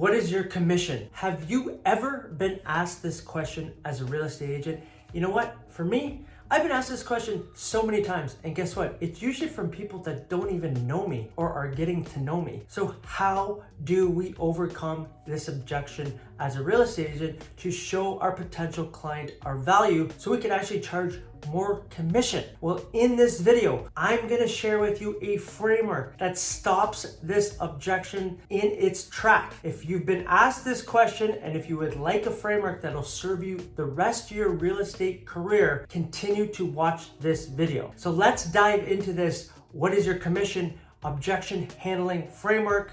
What is your commission? Have you ever been asked this question as a real estate agent? You know what? For me, I've been asked this question so many times, and guess what? It's usually from people that don't even know me or are getting to know me. So how do we overcome this objection as a real estate agent to show our potential client our value so we can actually charge more commission? Well, in this video, I'm gonna share with you a framework that stops this objection in its track. If you've been asked this question and if you would like a framework that'll serve you the rest of your real estate career, continue to watch this video. So let's dive into this. What is your commission objection handling framework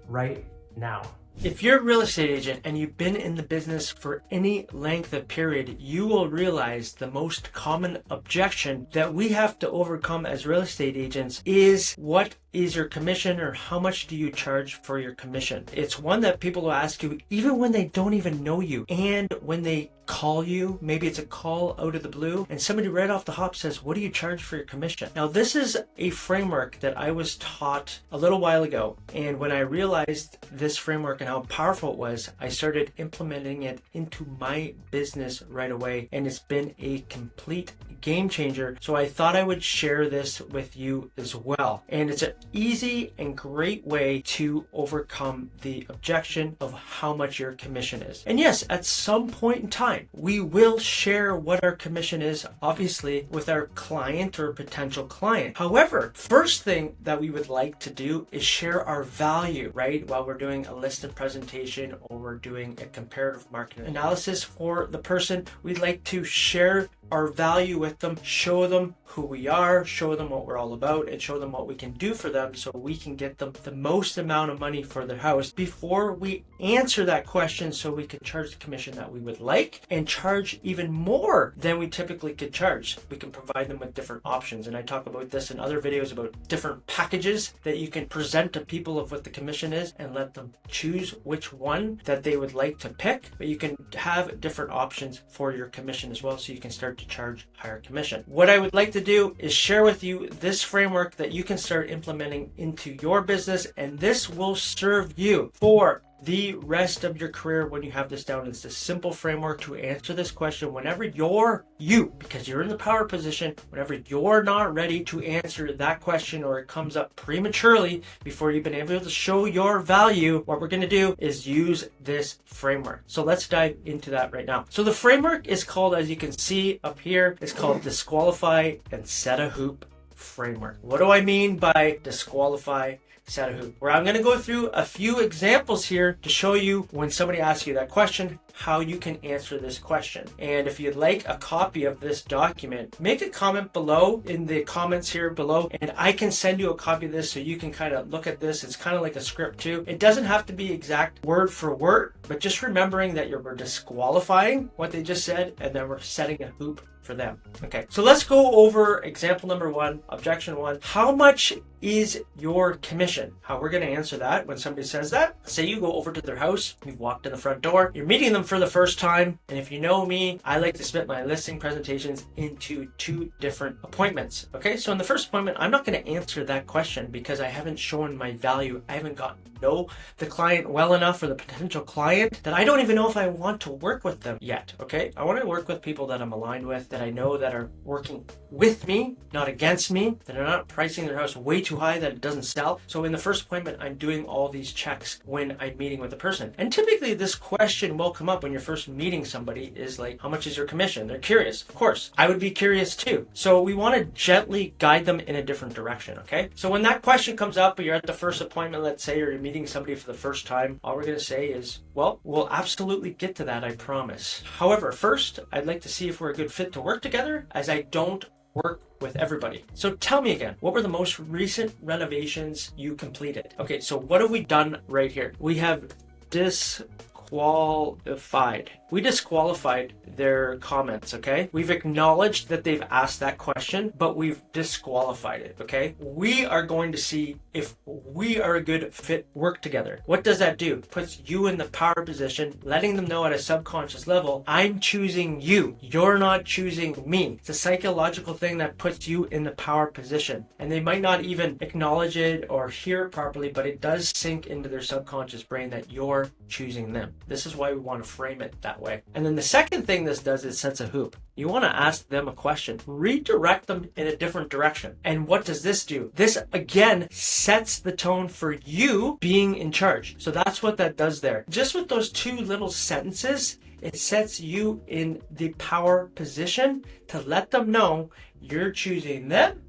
right now? If you're a real estate agent and you've been in the business for any length of period, you will realize the most common objection that we have to overcome as real estate agents is, what is your commission, or how much do you charge for your commission? It's one that people will ask you even when they don't even know you, and when they call you, maybe it's a call out of the blue, and somebody right off the hop says, what do you charge for your commission? Now, this is a framework that I was taught a little while ago, and when I realized this framework and how powerful it was, I started implementing it into my business right away, and it's been a complete game changer. So I thought I would share this with you as well. And it's an easy and great way to overcome the objection of how much your commission is. And yes, at some point in time, we will share what our commission is, obviously, with our client or potential client. However, first thing that we would like to do is share our value, right? While we're doing a listed presentation or we're doing a comparative market analysis for the person, we'd like to share our value with them, show them who we are, show them what we're all about, and show them what we can do for them so we can get them the most amount of money for their house before we answer that question, so we can charge the commission that we would like and charge even more than we typically could charge. We can provide them with different options, and I talk about this in other videos about different packages that you can present to people of what the commission is and let them choose which one that they would like to pick. But you can have different options for your commission as well, so you can start to charge higher commission. What I would like to do is share with you this framework that you can start implementing into your business, and this will serve you for the rest of your career when you have this down. It's a simple framework to answer this question whenever because you're in the power position, whenever you're not ready to answer that question, or it comes up prematurely before you've been able to show your value. What we're going to do is use this framework. So let's dive into that right now. So the framework is called, as you can see up here, it's called Disqualify and Set a Hoop framework. What do I mean by disqualify, set a hoop? Where I'm going to go through a few examples here to show you, when somebody asks you that question, how you can answer this question. And if you'd like a copy of this document, make a comment below in the comments here below, and I can send you a copy of this so you can kind of look at this. It's kind of like a script too. It doesn't have to be exact word for word, but just remembering that we're disqualifying what they just said, and then we're setting a hoop for them. Okay, so let's go over example number one, objection one. How much is your commission? How we're going to answer that when somebody says that. Say you go over to their house, you've walked in the front door, you're meeting them for the first time, and if you know me, I like to split my listing presentations into two different appointments. Okay, so in the first appointment, I'm not going to answer that question because I haven't shown my value. I haven't gotten to know the client well enough, or the potential client, that I don't even know if I want to work with them yet. Okay, I want to work with people that I'm aligned with, that I know that are working with me, not against me, that are not pricing their house way too high that it doesn't sell. So in the first appointment, I'm doing all these checks when I'm meeting with the person. And typically this question will come up when you're first meeting somebody, is like, how much is your commission? They're curious. Of course, I would be curious too. So we want to gently guide them in a different direction. Okay, so when that question comes up, or you're at the first appointment, let's say, or you're meeting somebody for the first time, all we're going to say is, well, we'll absolutely get to that, I promise. However, first, I'd like to see if we're a good fit to work together, as I don't work with everybody. So tell me again, what were the most recent renovations you completed? Okay, so what have we done right here? We have disqualified disqualified. We disqualified their comments, okay? We've acknowledged that they've asked that question, but we've disqualified it, okay? We are going to see if we are a good fit, work together. What does that do? Puts you in the power position, letting them know at a subconscious level, I'm choosing you. You're not choosing me. It's a psychological thing that puts you in the power position. And they might not even acknowledge it or hear it properly, but it does sink into their subconscious brain that you're choosing them. This is why we want to frame it that way. And then the second thing this does is sets a hoop. You want to ask them a question, redirect them in a different direction. And what does this do? This again sets the tone for you being in charge. So that's what that does there. Just with those two little sentences, it sets you in the power position to let them know you're choosing them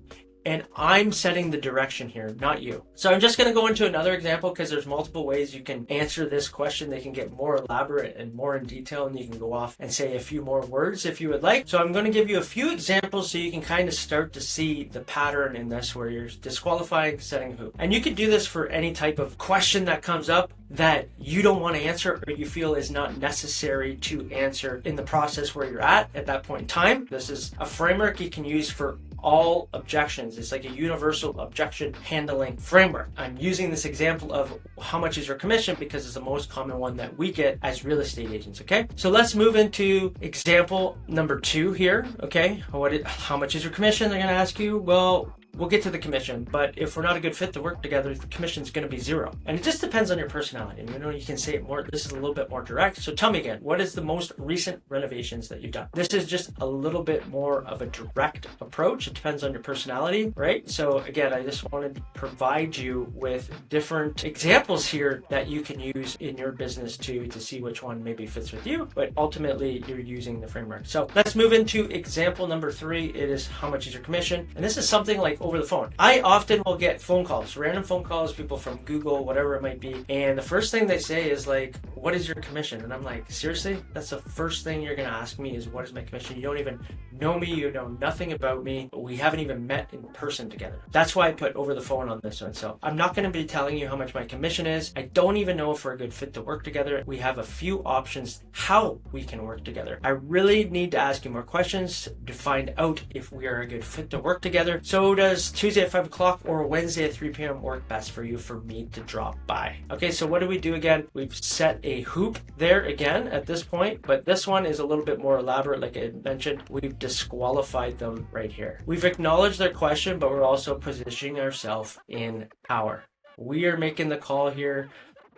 and I'm setting the direction here, not you. So I'm just going to go into another example because there's multiple ways you can answer this question. They can get more elaborate and more in detail, and you can go off and say a few more words if you would like. So I'm going to give you a few examples so you can kind of start to see the pattern in this where you're disqualifying, setting a hoop. And you can do this for any type of question that comes up that you don't want to answer or you feel is not necessary to answer in the process where you're at that point in time. This is a framework you can use for all objections. It's like a universal objection handling framework. I'm using this example of how much is your commission because it's the most common one that we get as real estate agents, okay? So let's move into example number 2 here, okay? How much is your commission? They're going to ask you. Well, we'll get to the commission, but if we're not a good fit to work together, the commission is going to be 0. And it just depends on your personality. You know, you can say it more, this is a little bit more direct. So tell me again, what is the most recent renovations that you've done? This is just a little bit more of a direct approach. It depends on your personality, right? So again, I just wanted to provide you with different examples here that you can use in your business to see which one maybe fits with you, but ultimately you're using the framework. So let's move into example number 3. It is how much is your commission? And this is something like over the phone. I often will get phone calls, random phone calls, people from Google, whatever it might be. And the first thing they say is like, what is your commission? And I'm like, seriously? That's the first thing you're going to ask me is what is my commission? You don't even know me. You know nothing about me. We haven't even met in person together. That's why I put over the phone on this one. So I'm not going to be telling you how much my commission is. I don't even know if we're a good fit to work together. We have a few options how we can work together. I really need to ask you more questions to find out if we are a good fit to work together. So does Tuesday at 5 o'clock or Wednesday at 3 p.m. work best for you for me to drop by? Okay, so what do we do again? We've set a hoop there again at this point, but this one is a little bit more elaborate. Like I mentioned, we've disqualified them right here. We've acknowledged their question, but we're also positioning ourselves in power. We are making the call here.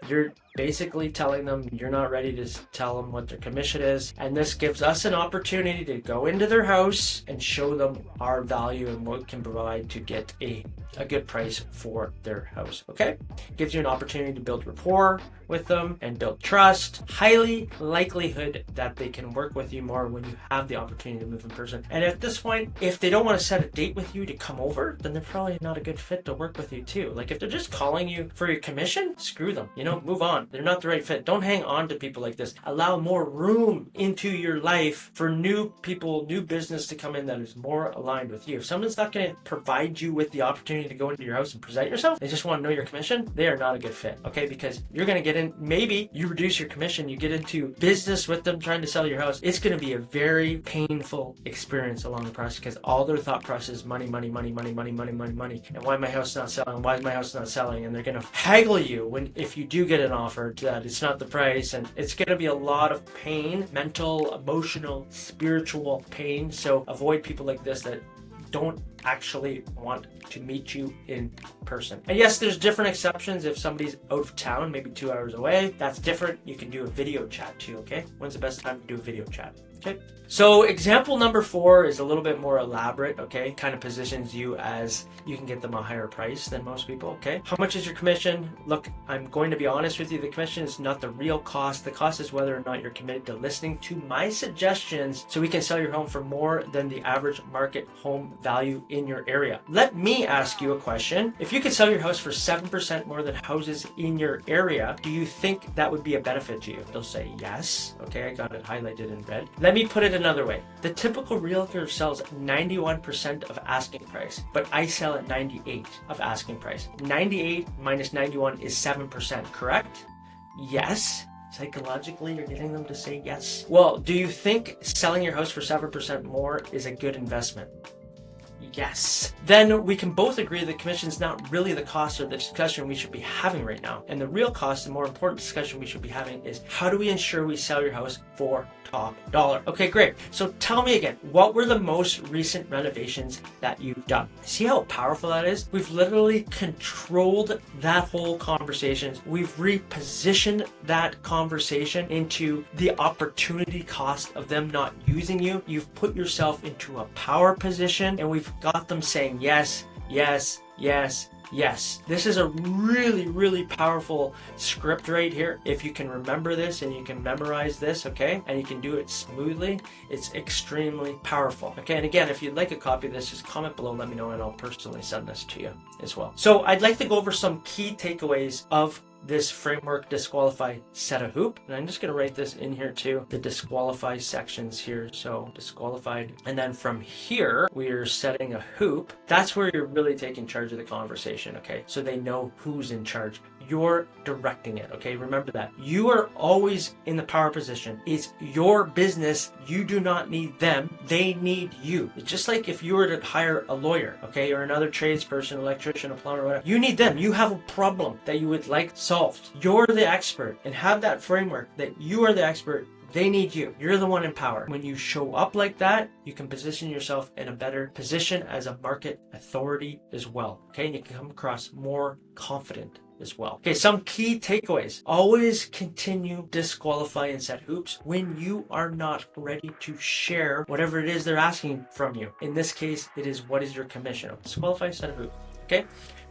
You're basically telling them you're not ready to tell them what their commission is. And this gives us an opportunity to go into their house and show them our value and what we can provide to get a good price for their house, okay? Gives you an opportunity to build rapport with them and build trust. Highly likelihood that they can work with you more when you have the opportunity to move in person. And at this point, if they don't want to set a date with you to come over, then they're probably not a good fit to work with you too. Like if they're just calling you for your commission, screw them, you know, move on. They're not the right fit. Don't hang on to people like this. Allow more room into your life for new people, new business to come in that is more aligned with you. If someone's not going to provide you with the opportunity to go into your house and present yourself, they just want to know your commission, they are not a good fit, okay? Because you're going to get in, maybe you reduce your commission, you get into business with them trying to sell your house. It's going to be a very painful experience along the process because all their thought process is money, money, money, money, money, money, money, money. And why my house not selling? Why is my house not selling? And they're going to haggle you when if you do get an offer that it's not the price, and it's going to be a lot of pain, mental, emotional, spiritual pain. So avoid people like this that don't actually want to meet you in person. And yes, there's different exceptions. If somebody's out of town, maybe 2 hours away, that's different. You can do a video chat too, okay? When's the best time to do a video chat? Okay. So example number 4 is a little bit more elaborate, okay? Kind of positions you as you can get them a higher price than most people, okay? How much is your commission? Look, I'm going to be honest with you. The commission is not the real cost. The cost is whether or not you're committed to listening to my suggestions so we can sell your home for more than the average market home value in your area. Let me ask you a question. If you could sell your house for 7% more than houses in your area, do you think that would be a benefit to you? They'll say yes. Okay, I got it highlighted in red. Let me put it another way. The typical realtor sells 91% of asking price, but I sell at 98 of asking price. 98 minus 91 is 7%, correct? Yes. Psychologically, you're getting them to say yes. Well, do you think selling your house for 7% more is a good investment? Yes. Then we can both agree that commission is not really the cost of the discussion we should be having right now. And the real cost, the more important discussion we should be having is how do we ensure we sell your house for top dollar? Okay, great. So tell me again, what were the most recent renovations that you've done? See how powerful that is? We've literally controlled that whole conversation. We've repositioned that conversation into the opportunity cost of them not using you. You've put yourself into a power position, and we've got them saying yes, yes, yes, yes. This is a really, really powerful script right here. If you can remember this and you can memorize this, okay, and you can do it smoothly, it's extremely powerful. Okay, and again, if you'd like a copy of this, just comment below, let me know, and I'll personally send this to you as well. So I'd like to go over some key takeaways of this framework disqualify, set a hoop. And I'm just going to write this in here too, the disqualify sections here. So disqualified. And then from here, we're setting a hoop. That's where you're really taking charge of the conversation. Okay. So they know who's in charge. You're directing it. Okay. Remember that you are always in the power position. It's your business. You do not need them. They need you. It's just like if you were to hire a lawyer, okay, or another tradesperson, electrician, a plumber, whatever. You need them. You have a problem that you would like solved. You're the expert, and have that framework that you are the expert. They need you. You're the one in power. When you show up like that, you can position yourself in a better position as a market authority as well. Okay, and you can come across more confident as well. Okay, some key takeaways. Always continue disqualify and set hoops when you are not ready to share whatever it is they're asking from you. In this case, it is what is your commission. Disqualify, set a hoop. Okay.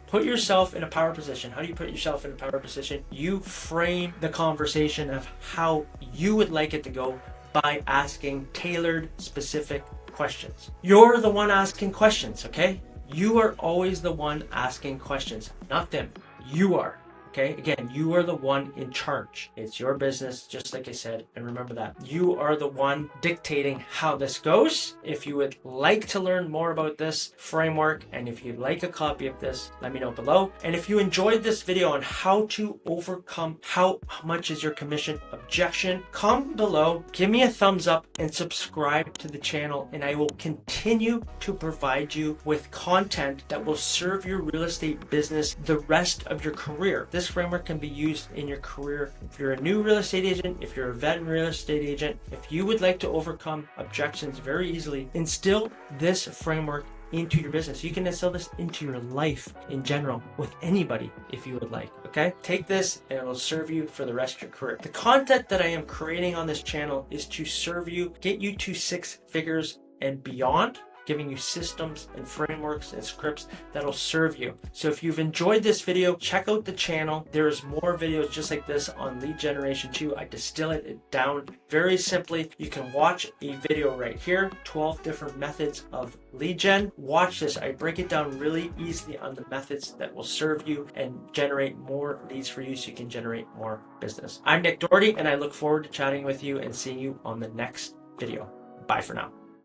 Put yourself in a power position. How do you put yourself in a power position? You frame the conversation of how you would like it to go by asking tailored, specific questions. You're the one asking questions, okay? You are always the one asking questions, not them. You are. Okay, again, you are the one in charge. It's your business, just like I said, and remember that. You are the one dictating how this goes. If you would like to learn more about this framework, and if you'd like a copy of this, let me know below. And if you enjoyed this video on how to overcome how much is your commission objection, comment below, give me a thumbs up, and subscribe to the channel, and I will continue to provide you with content that will serve your real estate business the rest of your career. This framework can be used in your career. If you're a new real estate agent, if you're a veteran real estate agent, if you would like to overcome objections very easily, instill this framework into your business. You can instill this into your life in general with anybody if you would like. Okay, take this and it will serve you for the rest of your career. The content that I am creating on this channel is to serve you, get you to 6 figures and beyond, giving you systems and frameworks and scripts that'll serve you. So if you've enjoyed this video, check out the channel. There's more videos just like this on lead generation too. I distill it down very simply. You can watch a video right here, 12 different methods of lead gen. Watch this. I break it down really easily on the methods that will serve you and generate more leads for you so you can generate more business. I'm Nick Doherty, and I look forward to chatting with you and seeing you on the next video. Bye for now.